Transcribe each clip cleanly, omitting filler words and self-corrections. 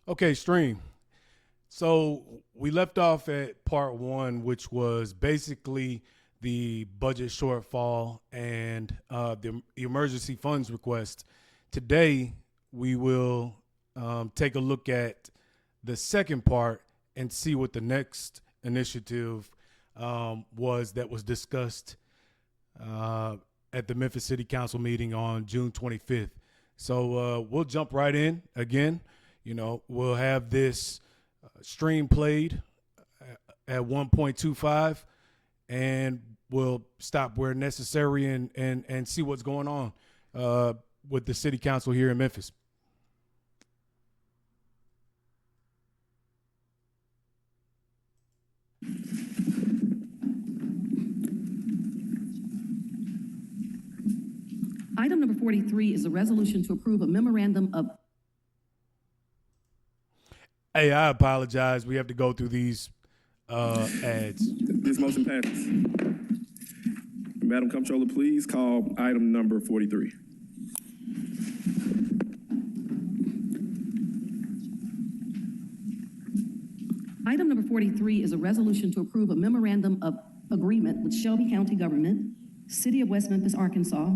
Okay, stream. So we left off at part one, which was basically the budget shortfall and the emergency funds request. Today, we will take a look at the second part and see what the next initiative was that was discussed at the Memphis City Council meeting on June 25th. So we'll jump right in again. You know, we'll have this stream played at 1.25 and we'll stop where necessary and see what's going on with the city council here in Memphis. Item number 43 is a resolution to approve a memorandum of. Hey, I apologize. We have to go through these ads. This motion passes. Madam Comptroller, please call item number 43. Item number 43 is a resolution to approve a memorandum of agreement with Shelby County Government, City of West Memphis, Arkansas,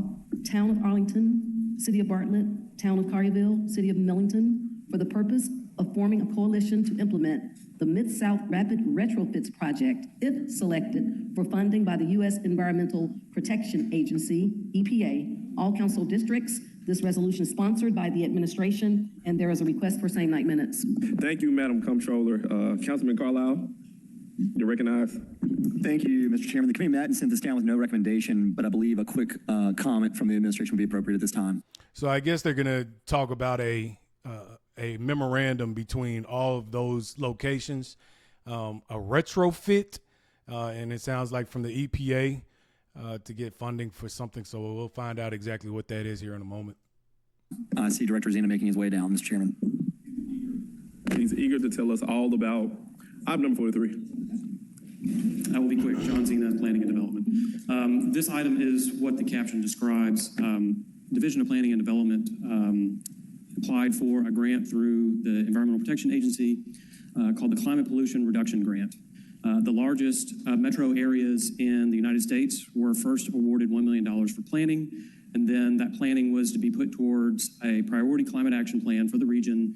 Town of Arlington, City of Bartlett, Town of Collierville, City of Millington, for the purpose of forming a coalition to implement the Mid-South Rapid Retrofits project, if selected, for funding by the U.S. Environmental Protection Agency, EPA, all council districts. This resolution is sponsored by the administration, and there is a request for same-night minutes. Thank you, Madam Comptroller. Councilman Carlisle, you're recognized. Thank you, Mr. Chairman. The committee met and sent this down with no recommendation, but I believe a quick comment from the administration would be appropriate at this time. So I guess they're going to talk about a memorandum between all of those locations, a retrofit, and it sounds like from the EPA to get funding for something. So we'll find out exactly what that is here in a moment. I see Director Zena making his way down, Mr. Chairman. He's eager to tell us all about item number 43. I will be quick. John Zena, Planning and Development. This item is what the caption describes. Division of Planning and Development applied for a grant through the Environmental Protection Agency called the Climate Pollution Reduction Grant. The largest metro areas in the United States were first awarded $1 million for planning, and then that planning was to be put towards a priority climate action plan for the region,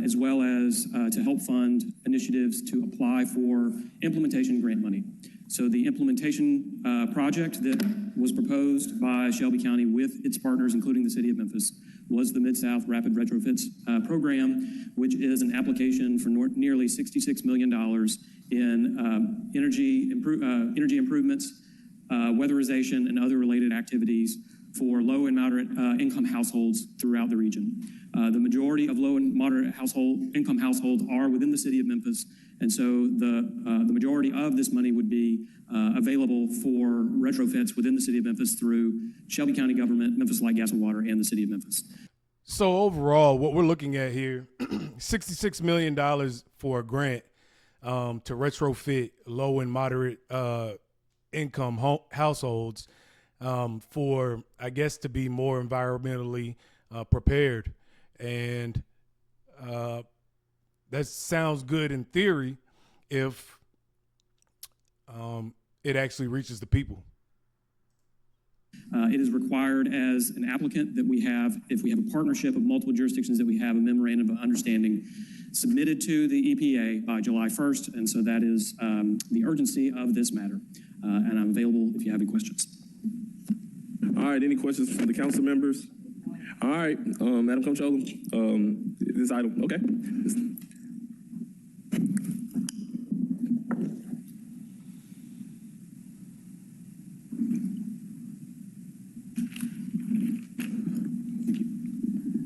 as well as to help fund initiatives to apply for implementation grant money. So the implementation project that was proposed by Shelby County with its partners, including the City of Memphis, was the Mid-South Rapid Retrofits program, which is an application for nearly $66 million in energy improvements, weatherization, and other related activities for low and moderate income households throughout the region. The majority of low and moderate income households are within the City of Memphis, and so the majority of this money would be available for retrofits within the City of Memphis through Shelby County Government, Memphis Light, Gas, and Water, and the City of Memphis. So overall, what we're looking at here, $66 million for a grant to retrofit low and moderate income households for, I guess, to be more environmentally prepared. And that sounds good in theory if it actually reaches the people. It is required as an applicant that we have, if we have a partnership of multiple jurisdictions, that we have a memorandum of understanding submitted to the EPA by July 1st. And so that is the urgency of this matter. And I'm available if you have any questions. All right, any questions from the council members? All right, Madam Comptroller, this item, okay.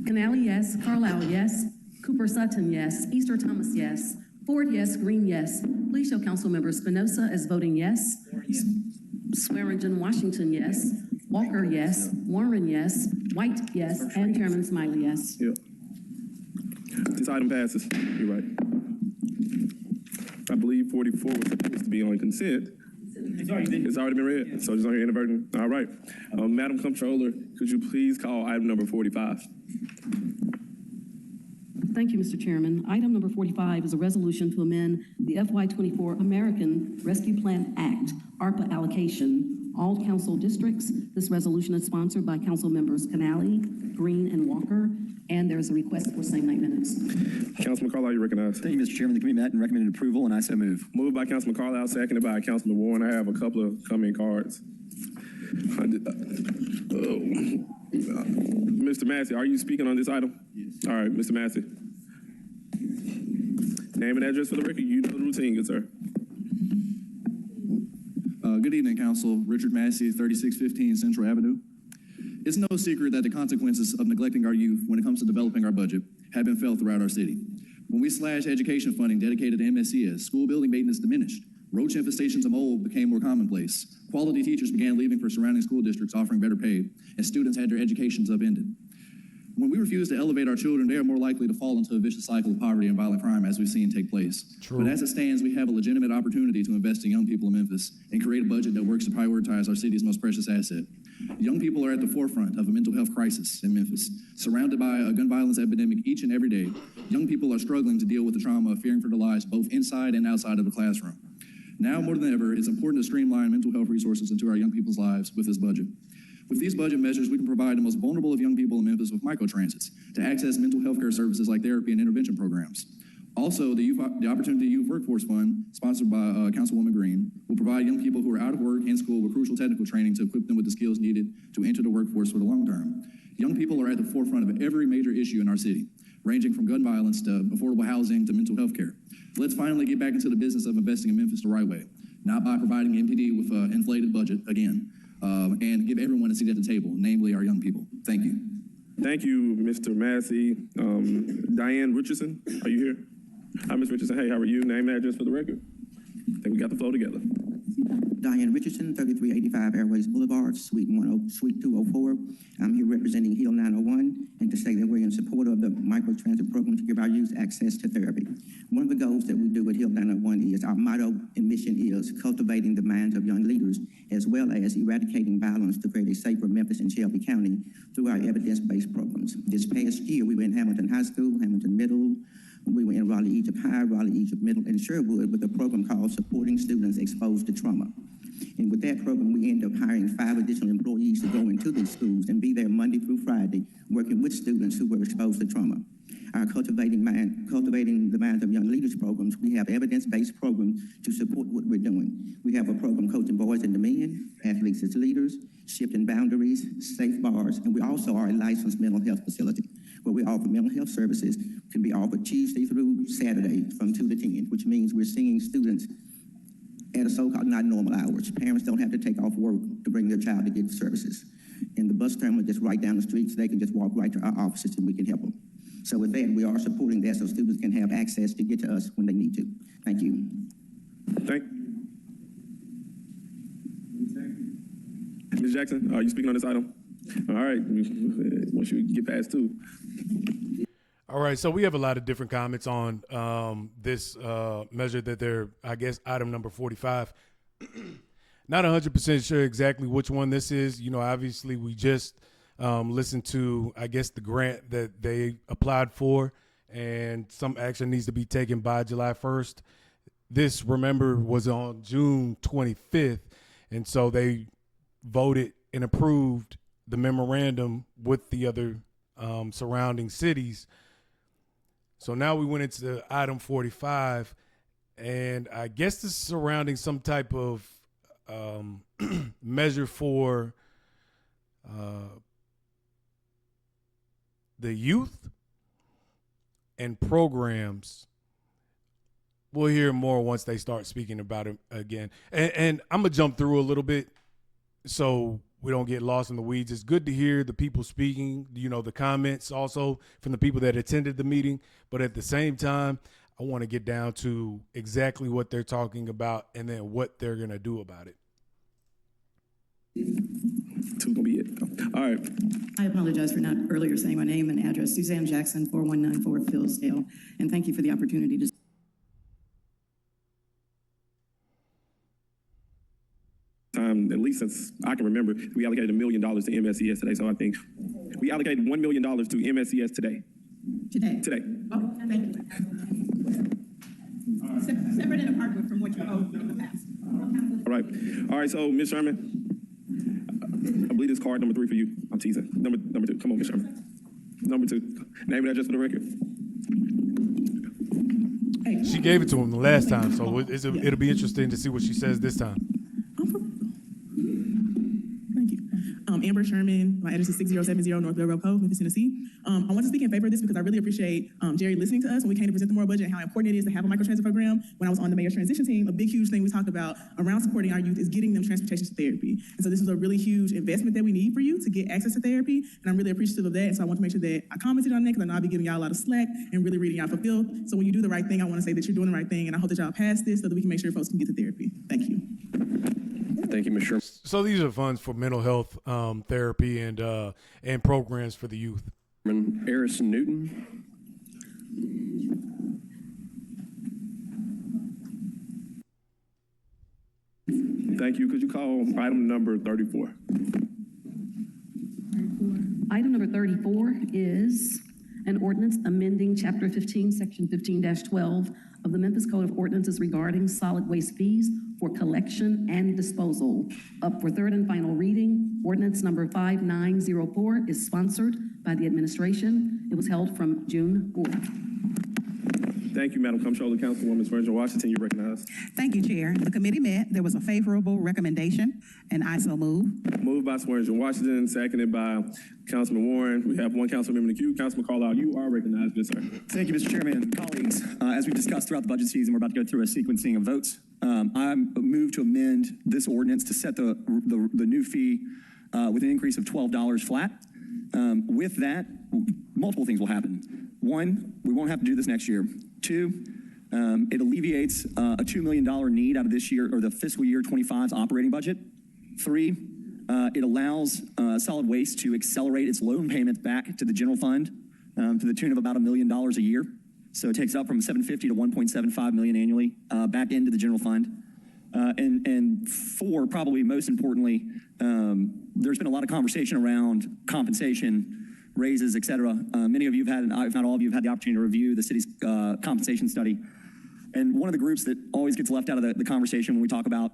Canali, yes. Carlisle, yes. Cooper Sutton, yes. Easter Thomas, yes. Ford, yes. Green, yes. Please show council member Spinoza as voting yes. Swearingen, Washington, yes. Walker, yes. Warren, yes. White, yes. And Chairman Smiley, yes. Yeah. This item passes. You're right. I believe 44 was supposed to be on consent. It's already been read, so it's on here inadvertent. All right. Madam Comptroller, could you please call item number 45? Thank you, Mr. Chairman. Item number 45 is a resolution to amend the FY24 American Rescue Plan Act, ARPA allocation, all council districts. This resolution is sponsored by council members Canali, Green, and Walker, and there's a request for same night minutes. Councilman Carlisle, you recognize. Thank you, Mr. Chairman. The committee met and recommended approval, and I so move. Moved by Councilman Carlisle, seconded by Councilman Warren. I have a couple of coming cards. Mr. Massey, are you speaking on this item? Yes. All right, Mr. Massey. Name and address for the record. You know the routine, good sir. Good evening, Council. Richard Massey, 3615 Central Avenue. It's no secret that the consequences of neglecting our youth when it comes to developing our budget have been felt throughout our city. When we slashed education funding dedicated to MSCS, school building maintenance diminished. Roach infestations of mold became more commonplace. Quality teachers began leaving for surrounding school districts offering better pay, and students had their educations upended. When we refuse to elevate our children, they are more likely to fall into a vicious cycle of poverty and violent crime, as we've seen take place. True. But as it stands, we have a legitimate opportunity to invest in young people in Memphis and create a budget that works to prioritize our city's most precious asset. Young people are at the forefront of a mental health crisis in Memphis. Surrounded by a gun violence epidemic each and every day, young people are struggling to deal with the trauma of fearing for their lives both inside and outside of the classroom. Now more than ever, it's important to streamline mental health resources into our young people's lives with this budget. With these budget measures, we can provide the most vulnerable of young people in Memphis with microtransits to access mental health care services like therapy and intervention programs. Also, the Opportunity Youth Workforce Fund, sponsored by Councilwoman Green, will provide young people who are out of work in school with crucial technical training to equip them with the skills needed to enter the workforce for the long term. Young people are at the forefront of every major issue in our city, ranging from gun violence to affordable housing to mental health care. Let's finally get back into the business of investing in Memphis the right way, not by providing MPD with an inflated budget again, and give everyone a seat at the table, namely our young people. Thank you. Thank you, Mr. Massey. Diane Richardson, are you here? Hi, Ms. Richardson. Hey, how are you? Name and address for the record. I think we got the flow together. Diane Richardson, 3385 Airways Boulevard, Suite 204. I'm here representing Hill 901 and to say that we're in support of the microtransit program to give our youth access to therapy. One of the goals that we do at Hill 901 is our motto and mission is cultivating the minds of young leaders as well as eradicating violence to create a safer Memphis and Shelby County through our evidence-based programs. This past year, we were in Hamilton High School, Hamilton Middle, we were in Raleigh Egypt High, Raleigh Egypt Middle, and Sherwood with a program called Supporting Students Exposed to Trauma. And with that program, we ended up hiring 5 additional employees to go into these schools and be there Monday through Friday, working with students who were exposed to trauma. Our Cultivating the Minds of Young Leaders programs, we have evidence-based programs to support what we're doing. We have a program coaching boys and the men, athletes as leaders, shifting boundaries, safe bars, and we also are a licensed mental health facility where we offer mental health services, can be offered Tuesday through Saturday from 2 to 10, which means we're seeing students at a so-called not normal hours. Parents don't have to take off work to bring their child to get services. And the bus terminal is just right down the street, so they can just walk right to our offices and we can help them. So with that, we are supporting that so students can have access to get to us when they need to. Thank you. Thank you. Ms. Jackson, are you speaking on this item? All right, once you get past 2. All right, so we have a lot of different comments on this measure that they're, I guess, item number 45. Not 100% sure exactly which one this is. You know, obviously we just listened to, I guess, the grant that they applied for, and some action needs to be taken by July 1st. This, remember, was on June 25th, and so they voted and approved the memorandum with the other surrounding cities. So now we went into item 45, and I guess this is surrounding some type of measure for the youth and programs. We'll hear more once they start speaking about it again. And I'm going to jump through a little bit so we don't get lost in the weeds. It's good to hear the people speaking, you know, the comments also from the people that attended the meeting. But at the same time, I want to get down to exactly what they're talking about and then what they're going to do about it. 2 gonna be it. All right. I apologize for not earlier saying my name and address. Suzanne Jackson, 4194 Fieldsdale. And thank you for the opportunity to At least since I can remember, we allocated $1 million to MSCS today. So I think we allocated $1 million to MSCS today. Today? Today. Oh, thank you. Separate and apart from what you owed in the past. All right, so Ms. Sherman, I believe this card number 3 for you. I'm teasing. Number 2. Come on, Ms. Sherman. Number 2. Name that just for the record. She gave it to him the last time, so it'll be interesting to see what she says this time. Thank you. Amber Sherman, my address is 6070 North Railroad Cove, Memphis, Tennessee. I want to speak in favor of this because I really appreciate Jerry listening to us when we came to present the moral budget and how important it is to have a microtransit program. When I was on the mayor's transition team, a big, huge thing we talked about around supporting our youth is getting them transportation to therapy. And so this was a really huge investment that we need for you to get access to therapy, and I'm really appreciative of that. And so I want to make sure that I commented on that because I know I'll be giving y'all a lot of slack and really reading y'all fulfilled. So when you do the right thing, I want to say that you're doing the right thing, and I hope that y'all pass this so that we can make sure folks can get to therapy. Thank you. Thank you, Ms. Sherman. So these are funds for mental health therapy and programs for the youth. Harrison Newton. Thank you. Could you call item number 34? Item number 34 is an ordinance amending Chapter 15, Section 15-12 of the Memphis Code of Ordinances regarding solid waste fees for collection and disposal. Up for third and final reading, ordinance number 5904 is sponsored by the administration. It was held from June 4th. Thank you, Madam Comptroller. Councilwoman Virgin Washington, you recognize. Thank you, Chair. The committee met. There was a favorable recommendation, and I so move. Moved by Swearingen Washington, seconded by Councilman Warren. We have one council member in the queue. Councilman Carlisle, you are recognized, yes, sir. Thank you, Mr. Chairman and colleagues. As we discussed throughout the budget season, we're about to go through a sequencing of votes. I move to amend this ordinance to set the new fee with an increase of $12 flat. With that, multiple things will happen. One, we won't have to do this next year. Two, it alleviates a $2 million need out of this year, or the fiscal year 25's operating budget. Three, it allows solid waste to accelerate its loan payments back to the general fund to the tune of about $1 million a year. So it takes up from $750 to $1.75 million annually back into the general fund. And four, probably most importantly, there's been a lot of conversation around compensation, raises, et cetera. Many of you have had, if not all of you, have had the opportunity to review the city's compensation study. And one of the groups that always gets left out of the conversation when we talk about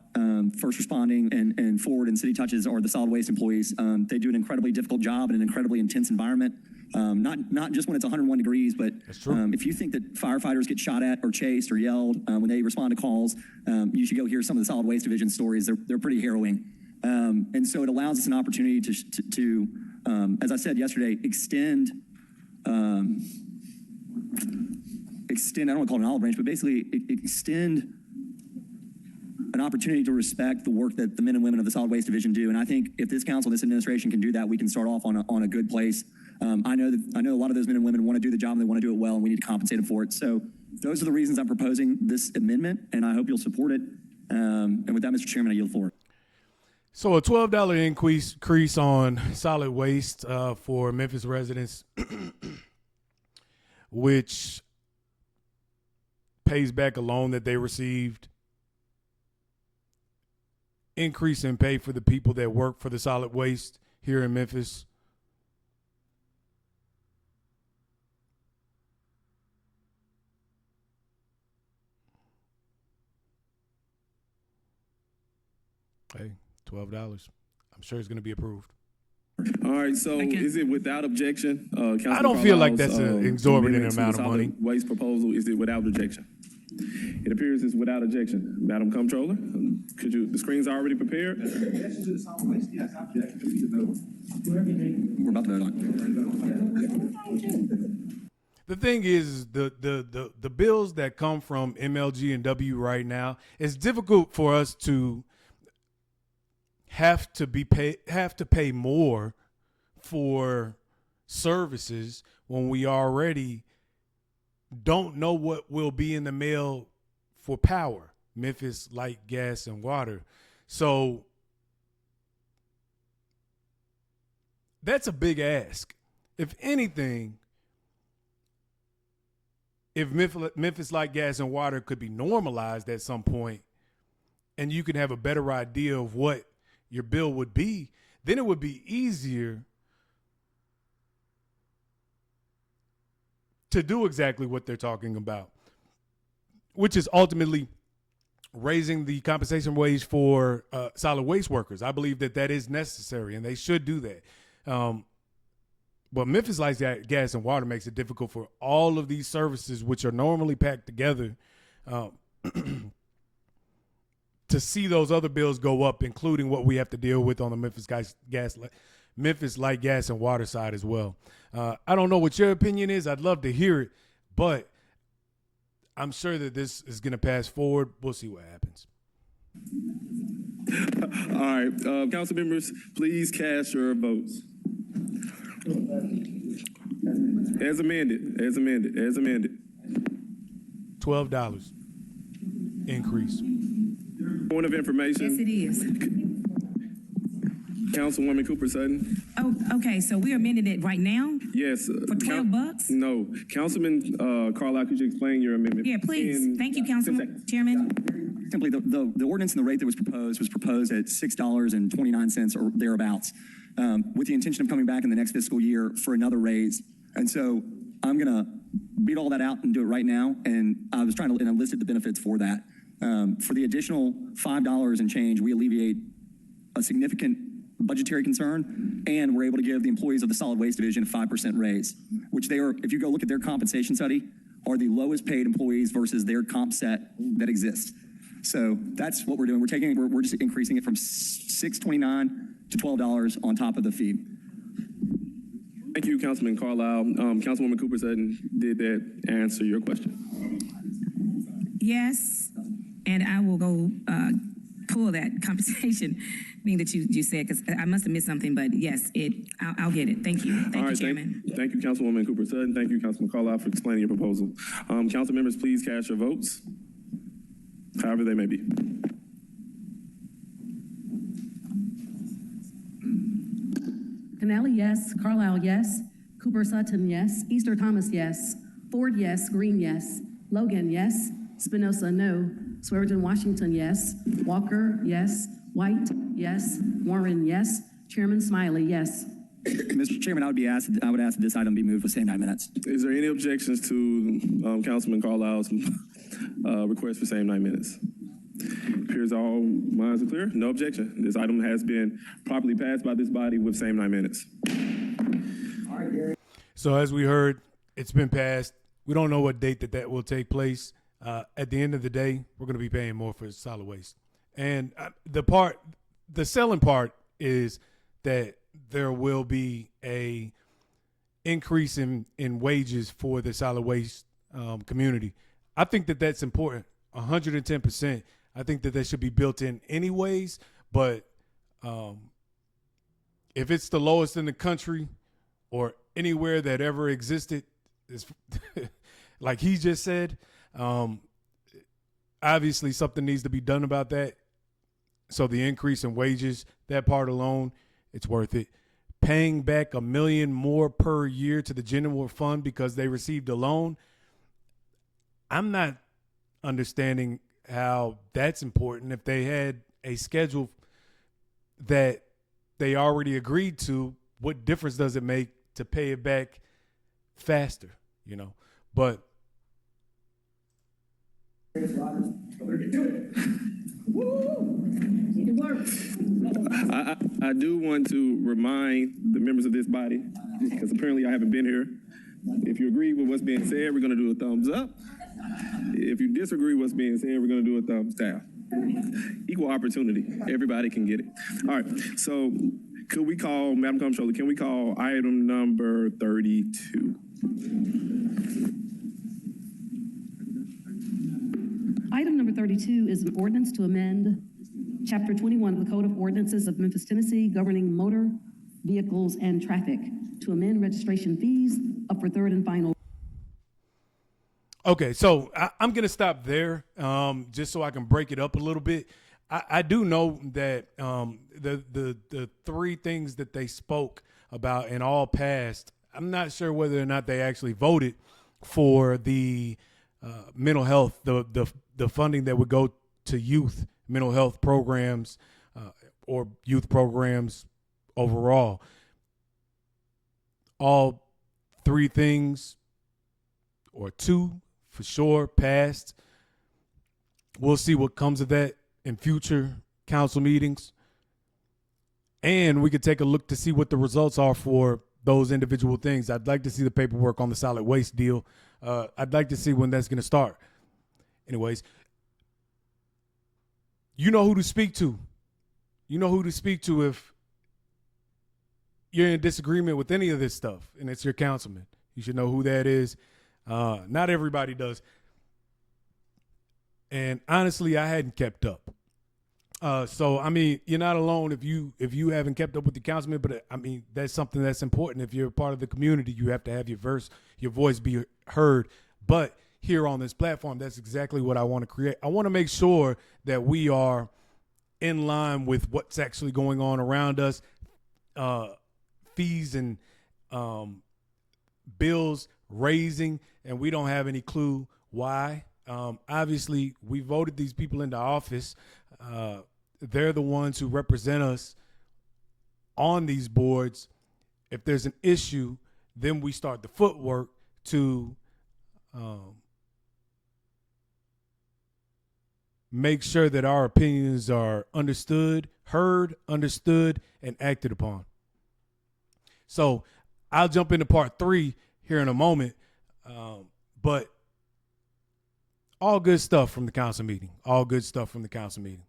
first responding and forward and city touches are the solid waste employees. They do an incredibly difficult job in an incredibly intense environment. Not just when it's 101 degrees, but if you think that firefighters get shot at or chased or yelled when they respond to calls, you should go hear some of the solid waste division stories. They're pretty harrowing. And so it allows us an opportunity to as I said yesterday, extend, I don't want to call it an olive branch, but basically extend an opportunity to respect the work that the men and women of the solid waste division do. And I think if this council, this administration can do that, we can start off on a good place. I know a lot of those men and women want to do the job and they want to do it well, and we need to compensate them for it. So those are the reasons I'm proposing this amendment, and I hope you'll support it. And with that, Mr. Chairman, I yield the floor. So a $12 increase on solid waste for Memphis residents, which pays back a loan that they received. Increase in pay for the people that work for the solid waste here in Memphis. Hey, $12. I'm sure it's going to be approved. All right, so is it without objection? I don't feel like that's an exorbitant amount of money. Waste proposal, is it without objection? It appears it's without objection. Madam Comptroller, the screen's already prepared? We're about to vote on it. The thing is, the bills that come from MLG and W right now, it's difficult for us to have to pay more for services when we already don't know what will be in the mail for power, Memphis Light, Gas, and Water. So that's a big ask. If anything, if Memphis Light, Gas, and Water could be normalized at some point, and you can have a better idea of what your bill would be, then it would be easier to do exactly what they're talking about, which is ultimately raising the compensation wage for solid waste workers. I believe that is necessary, and they should do that. But Memphis Light, Gas, and Water makes it difficult for all of these services, which are normally packed together, to see those other bills go up, including what we have to deal with on the Memphis Light, Gas, and Water side as well. I don't know what your opinion is. I'd love to hear it, but I'm sure that this is going to pass forward. We'll see what happens. All right, council members, please cast your votes. As amended. $12 increase. Point of information. Yes, it is. Councilwoman Cooper Sutton. Oh, okay, so we're amending it right now Yes. for $12? No. Councilman Carlisle, could you explain your amendment? Yeah, please. Thank you, 10 Councilman seconds. Chairman? Simply, the ordinance and the rate that was proposed at $6.29 or thereabouts, with the intention of coming back in the next fiscal year for another raise. And so I'm going to beat all that out and do it right now. And I listed the benefits for that. For the additional $5 and change, we alleviate a significant budgetary concern, and we're able to give the employees of the solid waste division a 5% raise, which they are, if you go look at their compensation study, are the lowest paid employees versus their comp set that exists. So that's what we're doing. We're just increasing it from $6.29 to $12 on top of the fee. Thank you, Councilman Carlisle. Councilwoman Cooper Sutton, did that answer your question? Yes, and I will go pull that compensation thing that you said, because I must have missed something, but yes, I'll get it. Thank you. Thank you, Chairman. Thank you, Councilwoman Cooper Sutton. Thank you, Councilman Carlisle, for explaining your proposal. Council members, please cast your votes, however they may be. Canali, yes. Carlisle, yes. Cooper Sutton, yes. Easter Thomas, yes. Ford, yes. Green, yes. Logan, yes. Spinoza, no. Swearengin Washington, yes. Walker, yes. White, yes. Warren, yes. Chairman Smiley, yes. Mr. Chairman, I would ask that this item be moved for the same 9 minutes. Is there any objections to Councilman Carlisle's request for same 9 minutes? Appears all minds are clear. No objection. This item has been properly passed by this body with same 9 minutes. So as we heard, it's been passed. We don't know what date that will take place. At the end of the day, we're going to be paying more for solid waste. And the selling part is that there will be a increase in wages for the solid waste community. I think that's important, 110%. I think that should be built in anyways, but if it's the lowest in the country or anywhere that ever existed, is like he just said, obviously something needs to be done about that. So the increase in wages, that part alone, it's worth it. Paying back $1 million more per year to the general fund because they received a loan, I'm not understanding how that's important. If they had a schedule that they already agreed to, what difference does it make to pay it back faster, But I do want to remind the members of this body, because apparently I haven't been here. If you agree with what's being said, we're going to do a thumbs up. If you disagree with what's being said, we're going to do a thumbs down. Equal opportunity. Everybody can get it. All right. So could we call, Madam Comptroller, can we call item number 32? Item number 32 is an ordinance to amend Chapter 21 of the Code of Ordinances of Memphis, Tennessee, governing motor vehicles and traffic, to amend registration fees up for third and final. Okay, so I'm going to stop there just so I can break it up a little bit. I do know that the three things that they spoke about and all passed, I'm not sure whether or not they actually voted for the mental health, the funding that would go to youth mental health programs or youth programs overall. All three things or two for sure passed. We'll see what comes of that in future council meetings. And we could take a look to see what the results are for those individual things. I'd like to see the paperwork on the solid waste deal. I'd like to see when that's going to start. Anyways, you know who to speak to. You know who to speak to if you're in disagreement with any of this stuff, and it's your councilman. You should know who that is. Not everybody does. And honestly, I hadn't kept up. So I mean, you're not alone if you haven't kept up with the councilman, but I mean, that's something that's important. If you're a part of the community, you have to have your voice be heard. But here on this platform, that's exactly what I want to create. I want to make sure that we are in line with what's actually going on around us. Fees and bills raising, and we don't have any clue why. Obviously, we voted these people into office. They're the ones who represent us on these boards. If there's an issue, then we start the footwork to make sure that our opinions are heard, understood, and acted upon. So I'll jump into part 3 here in a moment, but all good stuff from the council meeting. All good stuff from the council meeting.